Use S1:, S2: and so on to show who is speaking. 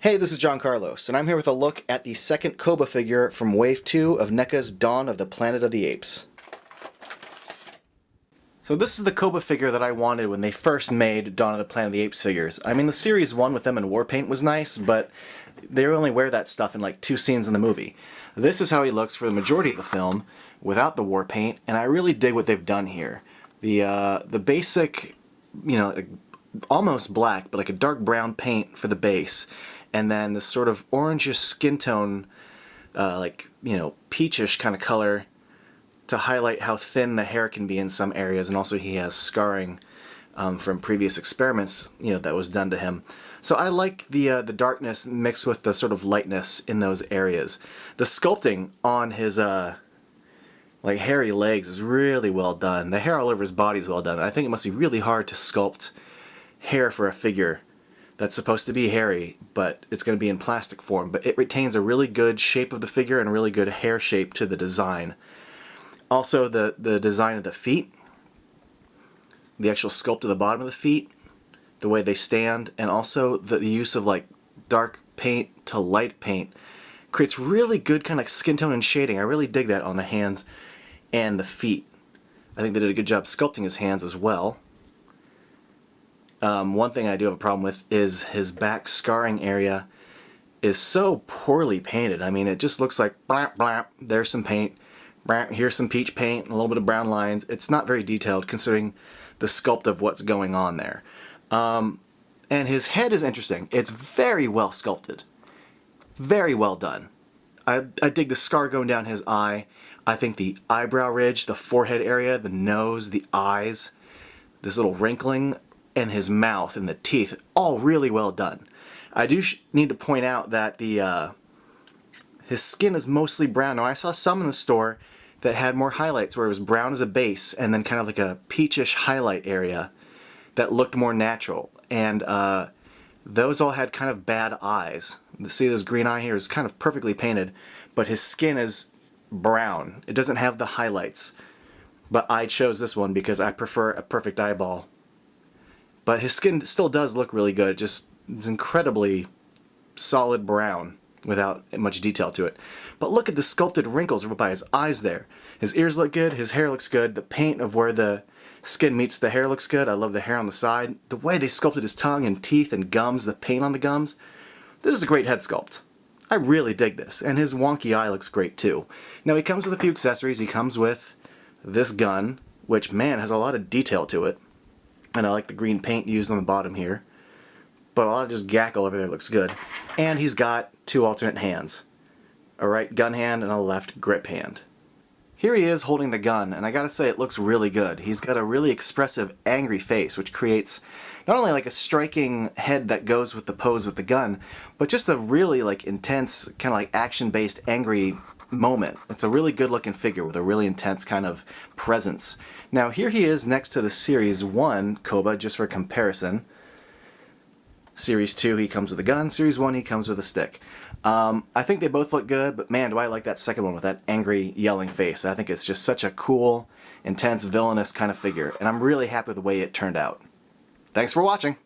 S1: Hey, this is John Carlos, and I'm here with a look at the second KOBA figure from Wave 2 of NECA's Dawn of the Planet of the Apes. So this is the KOBA figure that I wanted when they first made Dawn of the Planet of the Apes figures. I mean, the Series 1 with them in war paint was nice, but they only wear that stuff in like 2 scenes in the movie. This is how he looks for the majority of the film, without the war paint, and I really dig what they've done here. The basic, almost black, but like a dark brown paint for the base, and then this sort of orangish skin tone, peachish kind of color to highlight how thin the hair can be in some areas, and also he has scarring from previous experiments, that was done to him. So I like the darkness mixed with the sort of lightness in those areas. The sculpting on his hairy legs is really well done. The hair all over his body is well done. I think it must be really hard to sculpt hair for a figure that's supposed to be hairy, but it's going to be in plastic form. But it retains a really good shape of the figure and a really good hair shape to the design. Also, the design of the feet, the actual sculpt of the bottom of the feet, the way they stand, and also the use of dark paint to light paint creates really good kind of skin tone and shading. I really dig that on the hands and the feet. I think they did a good job sculpting his hands as well. One thing I do have a problem with is his back scarring area is so poorly painted. I mean, it just looks like blap, blap, there's some paint, blap, here's some peach paint, and a little bit of brown lines. It's not very detailed considering the sculpt of what's going on there. And his head is interesting. It's very well sculpted. Very well done. I dig the scar going down his eye. I think the eyebrow ridge, the forehead area, the nose, the eyes, this little wrinkling, and his mouth and the teeth, all really well done. I do need to point out that his skin is mostly brown. Now I saw some in the store that had more highlights where it was brown as a base and then kind of like a peachish highlight area that looked more natural. And those all had kind of bad eyes. See this green eye here is kind of perfectly painted, but his skin is brown. It doesn't have the highlights. But I chose this one because I prefer a perfect eyeball. But his skin still does look really good. Just it's incredibly solid brown without much detail to it. But look at the sculpted wrinkles by his eyes there. His ears look good. His hair looks good. The paint of where the skin meets the hair looks good. I love the hair on the side. The way they sculpted his tongue and teeth and gums, the paint on the gums. This is a great head sculpt. I really dig this. And his wonky eye looks great too. Now he comes with a few accessories. He comes with this gun, which, man, has a lot of detail to it. And I like the green paint used on the bottom here. But a lot of just gack all over there looks good. And he's got 2 alternate hands. A right gun hand and a left grip hand. Here he is holding the gun, and I gotta say it looks really good. He's got a really expressive, angry face, which creates not only like a striking head that goes with the pose with the gun, but just a really intense, kind of like action-based, angry moment. It's a really good-looking figure with a really intense kind of presence. Now here he is next to the Series 1 KOBA, just for comparison. Series 2 he comes with a gun, Series 1 he comes with a stick. I think they both look good, but man, do I like that second one with that angry, yelling face. I think it's just such a cool, intense, villainous kind of figure, and I'm really happy with the way it turned out. Thanks for watching!